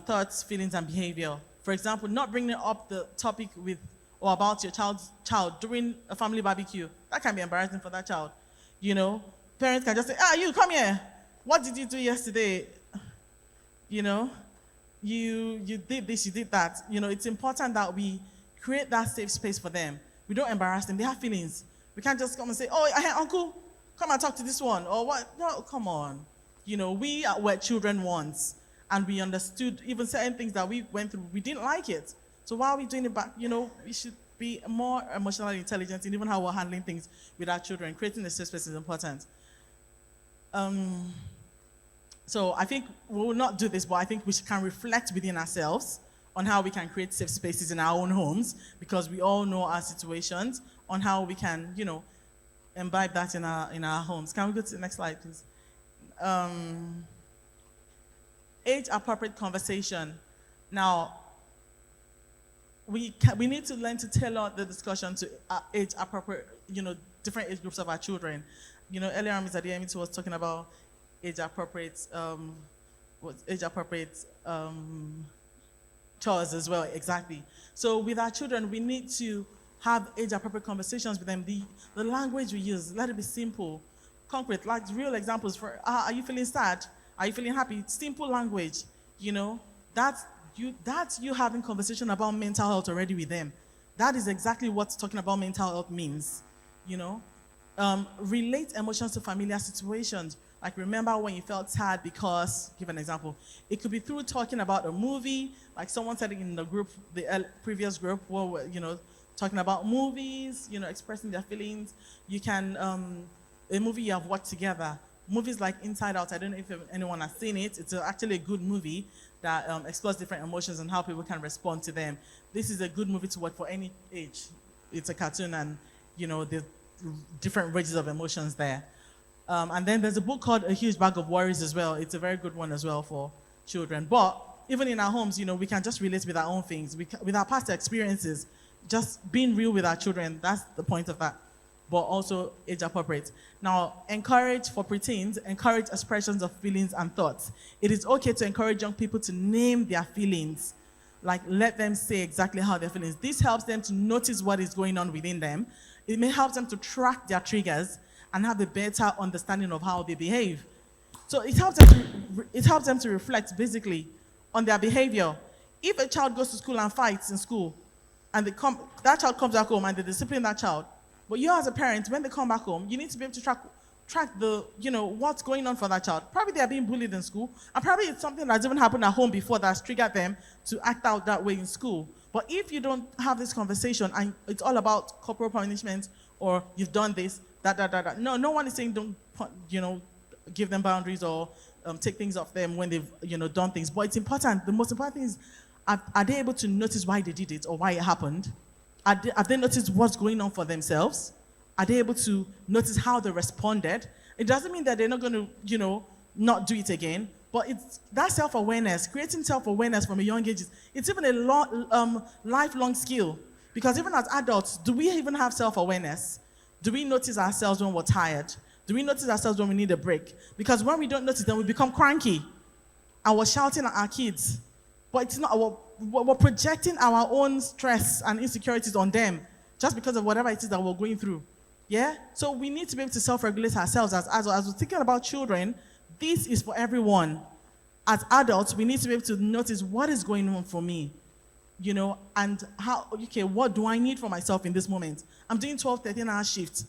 thoughts, feelings, and behavior. For example, not bringing up the topic with or about your child during a family barbecue. That can be embarrassing for that child. Parents can just say, you come here. What did you do yesterday? You did this, you did that. It's important that we create that safe space for them. We don't embarrass them. They have feelings. We can't just come and say, uncle, come and talk to this one. Or what? No, come on. We were children once, and we understood even certain things that we went through. We didn't like it. So why are we doing it back? We should be more emotionally intelligent in even how we're handling things with our children. Creating a safe space is important. So I think we will not do this, but I think we can reflect within ourselves on how we can create safe spaces in our own homes, because we all know our situations, on how we can, imbibe that in our homes. Can we go to the next slide, please? Age-appropriate conversation. Now, we need to learn to tailor the discussion to age-appropriate, different age groups of our children. Earlier on, Ms. Adeyemi was talking about age-appropriate chores as well, exactly. So with our children, we need to have age-appropriate conversations with them. The language we use, let it be simple, concrete, like real examples for, are you feeling sad? Are you feeling happy? Simple language, that's you having conversation about mental health already with them. That is exactly what talking about mental health means, Relate emotions to familiar situations. Like, remember when you felt sad because, give an example. It could be through talking about a movie, like someone said in the group, the previous group, where we're, talking about movies, expressing their feelings. You can, a movie you have watched together. Movies like Inside Out, I don't know if anyone has seen it. It's actually a good movie that explores different emotions and how people can respond to them. This is a good movie to watch for any age. It's a cartoon, and, there's different ranges of emotions there. And then there's a book called A Huge Bag of Worries as well. It's a very good one as well for children. But even in our homes, we can just relate with our own things, with our past experiences, just being real with our children. That's the point of that. But also age appropriate. Now, encourage for preteens, encourage expressions of feelings and thoughts. It is okay to encourage young people to name their feelings. Like, let them say exactly how they're feeling. This helps them to notice what is going on within them. It may help them to track their triggers and have a better understanding of how they behave. So it helps them to reflect basically on their behavior. If a child goes to school and fights in school, and that child comes back home and they discipline that child, but you as a parent, when they come back home, you need to be able to track the, what's going on for that child. Probably they are being bullied in school, and probably it's something that's even happened at home before that's triggered them to act out that way in school. But if you don't have this conversation and it's all about corporal punishment or you've done this, no one is saying don't, give them boundaries or take things off them when they've, done things. But it's important. The most important thing is, are they able to notice why they did it or why it happened? Have they noticed what's going on for themselves? Are they able to notice how they responded? It doesn't mean that they're not going to, not do it again. But it's that self-awareness, creating self-awareness from a young age. It's even a lifelong skill. Because even as adults, do we even have self-awareness? Do we notice ourselves when we're tired? Do we notice ourselves when we need a break? Because when we don't notice, then we become cranky. And we're shouting at our kids. But it's not we're projecting our own stress and insecurities on them just because of whatever it is that we're going through. Yeah? So we need to be able to self-regulate ourselves as we're thinking about children. This is for everyone. As adults, we need to be able to notice what is going on for me, and what do I need for myself in this moment? I'm doing 12, 13-hour shifts.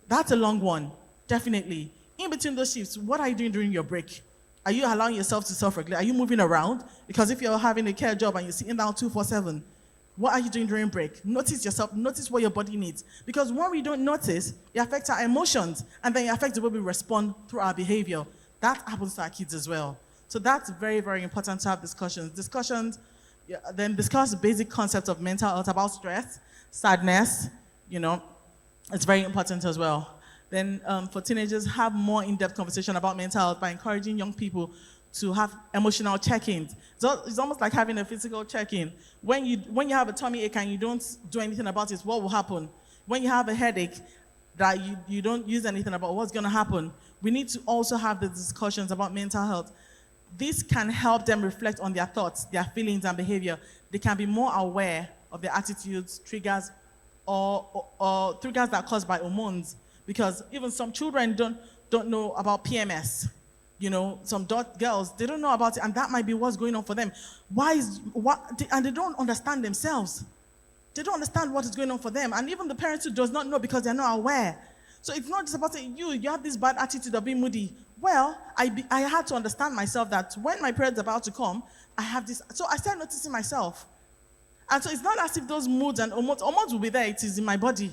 That's a long one, definitely. In between those shifts, what are you doing during your break? Are you allowing yourself to self-regulate? Are you moving around? Because if you're having a care job and you're sitting down 24/7, what are you doing during break? Notice yourself. Notice what your body needs. Because when we don't notice, it affects our emotions, and then it affects the way we respond through our behavior. That happens to our kids as well. So that's very, very important to have discussions. Then discuss the basic concepts of mental health, about stress, sadness. It's very important as well. Then for teenagers, have more in-depth conversation about mental health by encouraging young people to have emotional check-ins. So it's almost like having a physical check-in. When you have a tummy ache and you don't do anything about it, what will happen? When you have a headache that you don't use anything about, what's going to happen? We need to also have the discussions about mental health. This can help them reflect on their thoughts, their feelings, and behavior. They can be more aware of their attitudes, triggers, or triggers that are caused by hormones. Because even some children don't know about PMS. Some girls, they don't know about it, and that might be what's going on for them. And they don't understand themselves. They don't understand what is going on for them. And even the parents who does not know because they're not aware. So it's not just about saying, you have this bad attitude of being moody. Well, I had to understand myself that when my period's about to come, I have this. So I started noticing myself. And so it's not as if those moods and hormones will be there. It is in my body.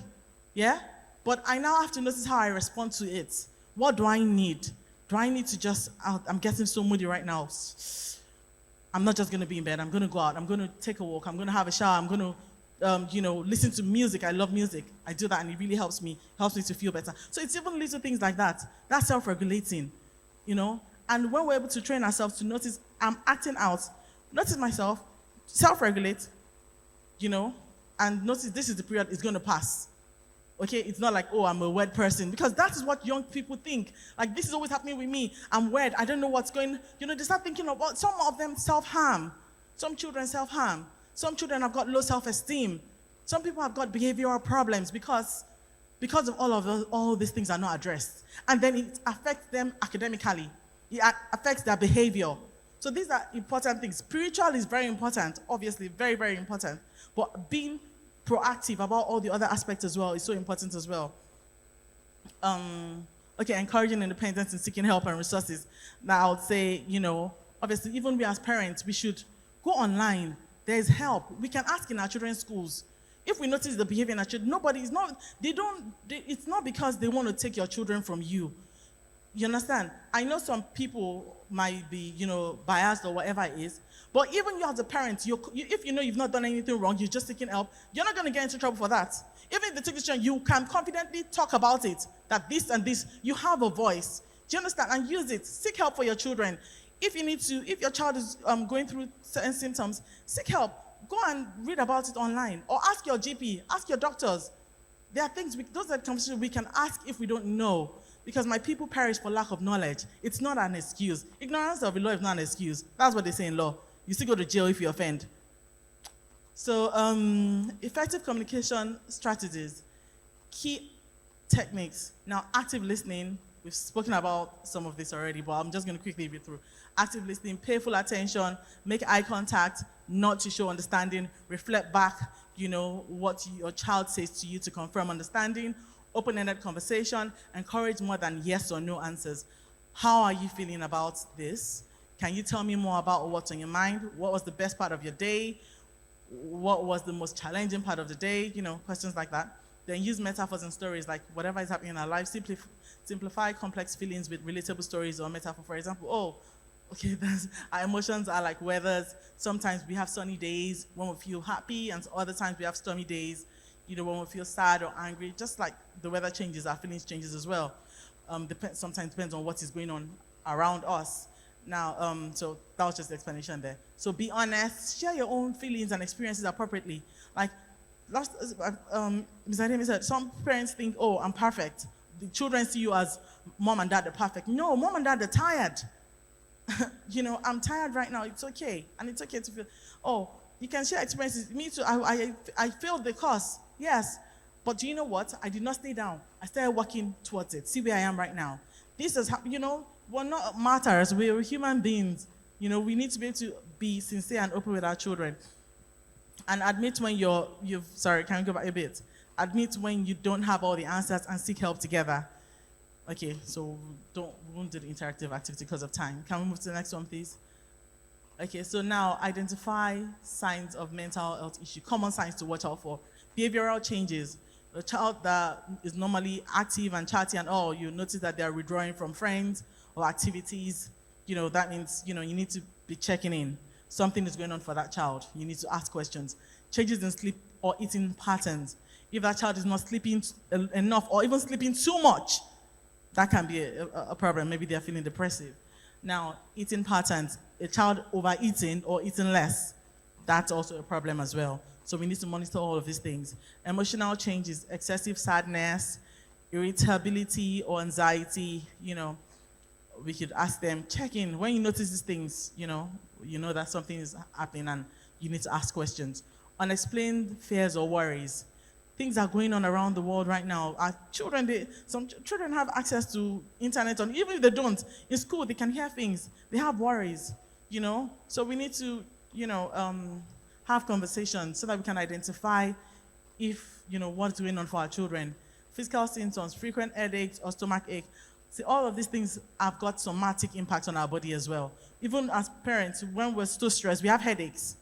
Yeah? But I now have to notice how I respond to it. What do I need? Do I need to just, I'm getting so moody right now. I'm not just going to be in bed. I'm going to go out. I'm going to take a walk. I'm going to have a shower. I'm going to, listen to music. I love music. I do that, and it really helps me to feel better. So it's even little things like that. That's self-regulating, And when we're able to train ourselves to notice, I'm acting out, notice myself, self-regulate, and notice this is the period, it's going to pass. Okay, it's not like, oh, I'm a weird person. Because that is what young people think. Like, this is always happening with me. I'm weird. I don't know what's going on. They start thinking about, some of them self-harm. Some children self-harm. Some children have got low self-esteem. Some people have got behavioral problems because of all these things are not addressed. And then it affects them academically. It affects their behavior. So these are important things. Spiritual is very important, obviously, very, very important. But being proactive about all the other aspects as well is so important as well. Encouraging independence and seeking help and resources. Now, I would say, obviously, even we as parents, we should go online. There's help. We can ask in our children's schools. If we notice the behavior in our children, it's not because they want to take your children from you. You understand? I know some people might be, biased or whatever it is, but even you as a parent, if you've not done anything wrong, you're just seeking help, you're not going to get into trouble for that. Even if they take this children, you can confidently talk about it, that this and this, you have a voice. Do you understand? And use it. Seek help for your children. If your child is going through certain symptoms, seek help. Go and read about it online, or ask your GP, ask your doctors. There are things, those are conversations we can ask if we don't know. Because my people perish for lack of knowledge. It's not an excuse. Ignorance of the law is not an excuse. That's what they say in law. You still go to jail if you offend. So, effective communication strategies, key techniques. Now, active listening, we've spoken about some of this already, but I'm just going to quickly read through. Active listening, pay full attention, make eye contact, not to show understanding, reflect back, what your child says to you to confirm understanding, open-ended conversation, encourage more than yes or no answers. How are you feeling about this? Can you tell me more about what's on your mind? What was the best part of your day? What was the most challenging part of the day? Questions like that. Then use metaphors and stories, like whatever is happening in our life. Simplify complex feelings with relatable stories or metaphor. For example, our emotions are like weathers. Sometimes we have sunny days when we feel happy, and other times we have stormy days, when we feel sad or angry. Just like the weather changes, our feelings changes as well. Sometimes depends on what is going on around us. Now, so that was just the explanation there. So be honest, share your own feelings and experiences appropriately. Like, Ms. Ademi said, some parents think, I'm perfect. The children see you as mom and dad are perfect. No, mom and dad are tired. I'm tired right now. It's okay. And it's okay to feel, you can share experiences. Me too, I failed the course. Yes. But do you know what? I did not stay down. I started working towards it. See where I am right now. This is how, we're not martyrs. We're human beings. We need to be able to be sincere and open with our children. And admit when sorry, can we go back a bit? Admit when you don't have all the answers and seek help together. Okay, so we won't do the interactive activity because of time. Can we move to the next one, please? Okay, so now identify signs of mental health issue. Common signs to watch out for. Behavioral changes. A child that is normally active and chatty and all, you notice that they're withdrawing from friends or activities. That means, you need to be checking in. Something is going on for that child. You need to ask questions. Changes in sleep or eating patterns. If that child is not sleeping enough or even sleeping too much, that can be a problem. Maybe they're feeling depressive. Now, eating patterns. A child overeating or eating less, that's also a problem as well. So we need to monitor all of these things. Emotional changes, excessive sadness, irritability or anxiety, we could ask them, check in. When you notice these things, you know that something is happening and you need to ask questions. Unexplained fears or worries. Things are going on around the world right now. Our children, some children have access to internet, and even if they don't, in school they can hear things. They have worries, So we need to, have conversations so that we can identify if, what's going on for our children. Physical symptoms, frequent headaches or stomach ache. See, all of these things have got somatic impact on our body as well. Even as parents, when we're so stressed, we have headaches.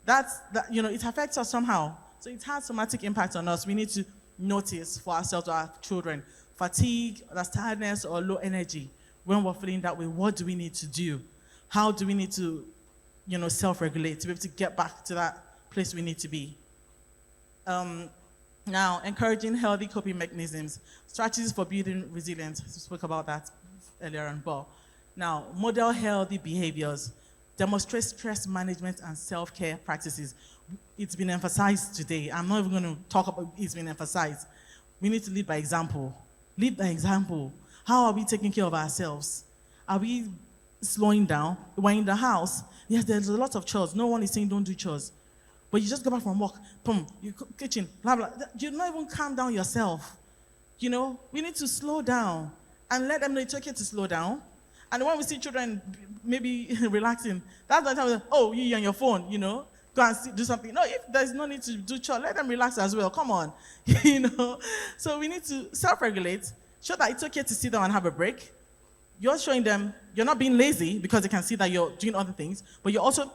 It affects us somehow. So it has somatic impact on us. We need to notice for ourselves or our children. Fatigue, that's tiredness or low energy. When we're feeling that way, what do we need to do? How do we need to, self-regulate to be able to get back to that place we need to be? Now, encouraging healthy coping mechanisms, strategies for building resilience. We spoke about that earlier on. But now, model healthy behaviors, demonstrate stress management and self-care practices. It's been emphasized today. I'm not even going to talk about it's been emphasized. We need to lead by example. Lead by example. How are we taking care of ourselves? Are we slowing down? We're in the house. Yes, there's a lot of chores. No one is saying don't do chores. But you just go back from work, boom, you kitchen, blah, blah. You not even calm down yourself. We need to slow down and let them know it's okay to slow down. And when we see children maybe relaxing, that's the time, you're on your phone, go and do something. No, if there's no need to do chore, let them relax as well. Come on, So we need to self-regulate, show that it's okay to sit down and have a break. You're showing them, you're not being lazy because they can see that you're doing other things, but you're also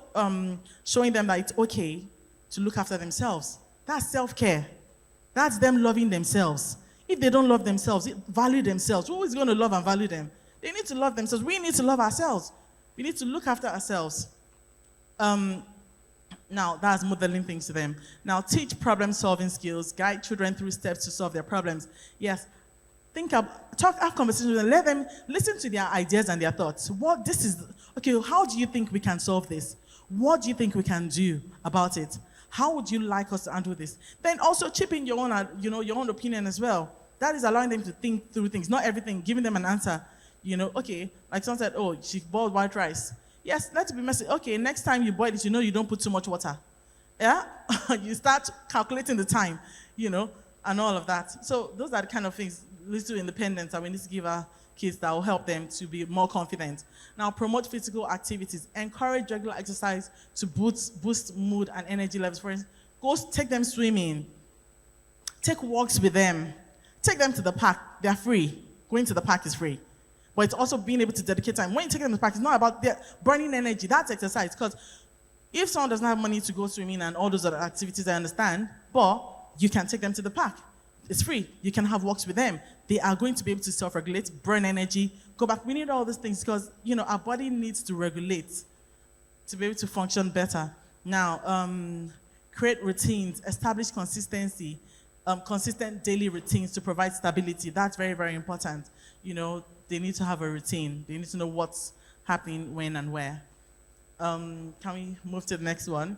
showing them that it's okay to look after themselves. That's self-care. That's them loving themselves. If they don't love themselves, value themselves, who is going to love and value them? They need to love themselves. We need to love ourselves. We need to look after ourselves. Now, that's modeling things to them. Now, teach problem-solving skills. Guide children through steps to solve their problems. Yes, have conversations with them. Let them listen to their ideas and their thoughts. Okay, how do you think we can solve this? What do you think we can do about it? How would you like us to handle this? Then also chip in your own, your own opinion as well. That is allowing them to think through things, not everything, giving them an answer. Okay, like someone said, oh, she boiled white rice. Yes, let it be messy. Okay, next time you boil it, you don't put too much water. Yeah? You start calculating the time, and all of that. So those are the kind of things, little independence that we need to give our kids that will help them to be more confident. Now, promote physical activities. Encourage regular exercise to boost mood and energy levels. For instance, go take them swimming. Take walks with them. Take them to the park. They're free. Going to the park is free. But it's also being able to dedicate time. When you take them to the park, it's not about their burning energy. That's exercise. Because if someone doesn't have money to go swimming and all those other activities, I understand, but you can take them to the park. It's free. You can have walks with them. They are going to be able to self-regulate, burn energy, go back. We need all these things because, our body needs to regulate to be able to function better. Now, create routines, establish consistency, consistent daily routines to provide stability. That's very, very important. They need to have a routine. They need to know what's happening, when, and where. Can we move to the next one?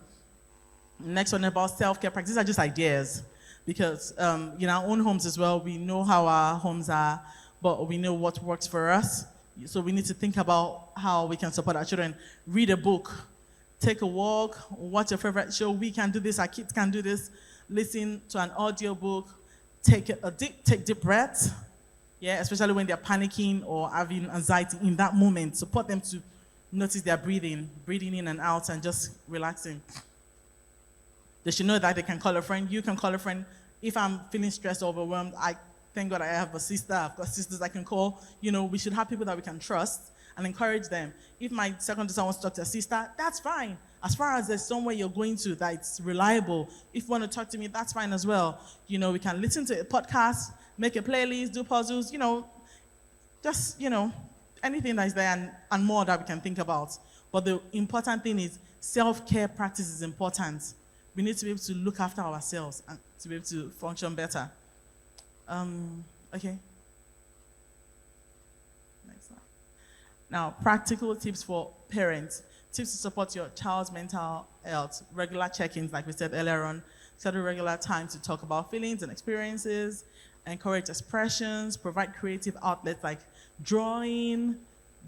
Next one about self-care practices are just ideas. Because in our own homes as well, we know how our homes are, but we know what works for us. So we need to think about how we can support our children. Read a book, take a walk, watch your favorite show. We can do this, our kids can do this. Listen to an audio book, take deep breaths, especially when they're panicking or having anxiety in that moment. Support them to notice their breathing in and out and just relaxing. They should know that they can call a friend. You can call a friend. If I'm feeling stressed or overwhelmed, thank God I have a sister. I've got sisters I can call. We should have people that we can trust and encourage them. If my second son wants to talk to a sister, that's fine. As far as there's somewhere you're going to that's reliable, if you want to talk to me, that's fine as well. We can listen to a podcast, make a playlist, do puzzles, just, anything that is there and more that we can think about. But the important thing is self-care practice is important. We need to be able to look after ourselves and to be able to function better. Okay. Next slide. Now, practical tips for parents. Tips to support your child's mental health. Regular check-ins, like we said earlier on. Schedule regular time to talk about feelings and experiences. Encourage expressions. Provide creative outlets like drawing,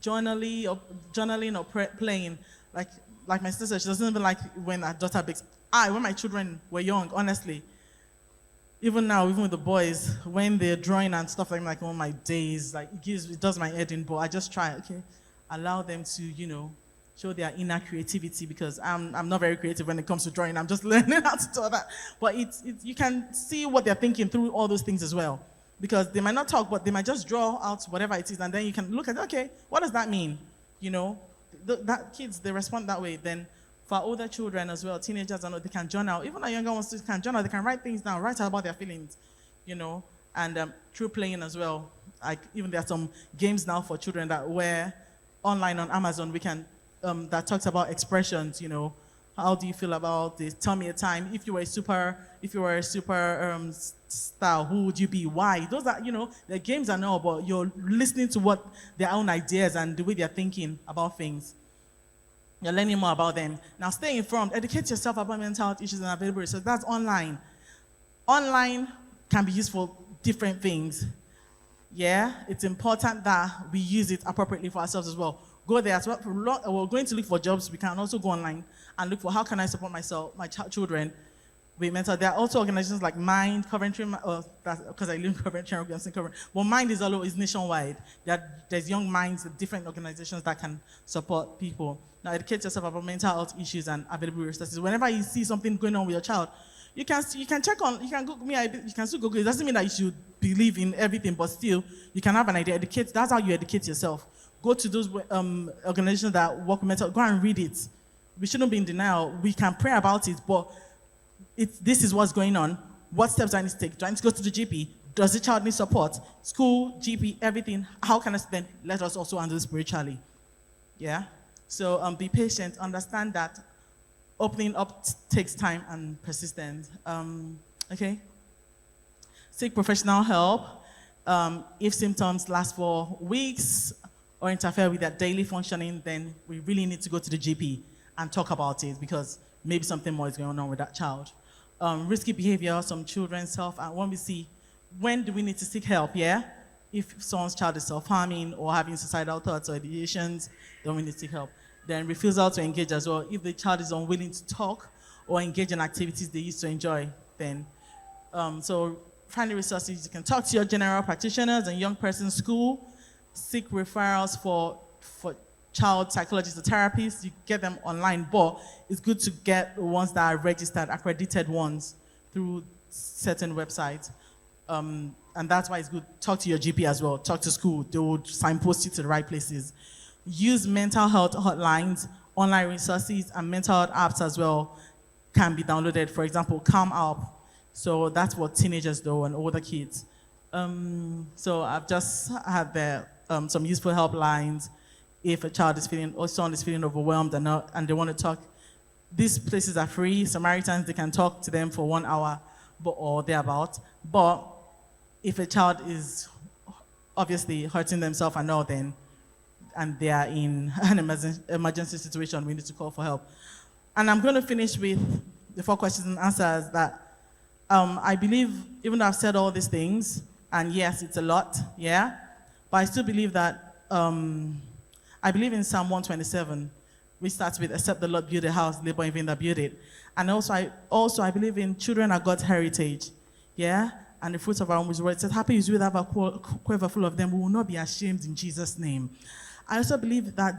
journaling, or playing. Like my sister, she doesn't even like when her daughter bakes. When my children were young, honestly, even now, even with the boys, when they're drawing and stuff like all my days, it does my head in, but I just try, allow them to, show their inner creativity because I'm not very creative when it comes to drawing. I'm just learning how to do that. But you can see what they're thinking through all those things as well. Because they might not talk, but they might just draw out whatever it is, and then you can look at, what does that mean? Kids, they respond that way. Then for older children as well, teenagers, they can journal. Even our younger ones can journal. They can write things down, write about their feelings, and through playing as well. Even there are some games now for children that were online on Amazon. We can that talks about expressions. How do you feel about this? Tell me a time. If you were a super star, who would you be? Why? Those are the games are now, but you're listening to what their own ideas and the way they're thinking about things. You're learning more about them. Now, stay informed. Educate yourself about mental health issues and available resources. That's online. Online can be used for different things. It's important that we use it appropriately for ourselves as well. Go there as well. We're going to look for jobs. We can also go online and look for how can I support my children with mental. There are also organizations like Mind, Coventry, because I live in Coventry, I'm saying Coventry. But Mind is nationwide. There's Young Minds, different organizations that can support people. Now, educate yourself about mental health issues and available resources. Whenever you see something going on with your child, you can check on, you can Google you can still Google. It doesn't mean that you should believe in everything, but still, you can have an idea. That's how you educate yourself. Go to those organizations that work with mental. Go and read it. We shouldn't be in denial. We can pray about it, but this is what's going on. What steps do I need to take? Do I need to go to the GP? Does the child need support? School, GP, everything. How can I then let us also handle it spiritually? So be patient. Understand that opening up takes time and persistence. Seek professional help. If symptoms last for weeks or interfere with their daily functioning, then we really need to go to the GP and talk about it because maybe something more is going on with that child. Risky behavior, some children self, and when we see, when do we need to seek help, yeah? If someone's child is self-harming or having suicidal thoughts or ideations, then we need to seek help. Then refusal to engage as well. If the child is unwilling to talk or engage in activities they used to enjoy, then so finding resources, you can talk to your general practitioners and young person school, seek referrals for child psychologists or therapists. You get them online, but it's good to get the ones that are registered, accredited ones through certain websites. And that's why it's good. Talk to your GP as well. Talk to school. They will signpost you to the right places. Use mental health hotlines, online resources, and mental health apps as well can be downloaded. For example, Calm App. So that's what teenagers do and older kids. So I've just had some useful helplines. If a child is feeling, or someone is feeling overwhelmed and they want to talk, these places are free. Samaritans, they can talk to them for 1 hour or thereabout. But if a child is obviously hurting themselves and they are in an emergency situation, we need to call for help. And I'm going to finish with the 4 questions and answers that I believe, even though I've said all these things, and yes, it's a lot, yeah, but I still believe that, I believe in Psalm 127, which starts with, except the Lord build a house, labor in vain that build it. And also I believe in children are God's heritage, yeah? And the fruits of our womb is word. It says, happy is we that have a quiver full of them. We will not be ashamed in Jesus' name. I also believe that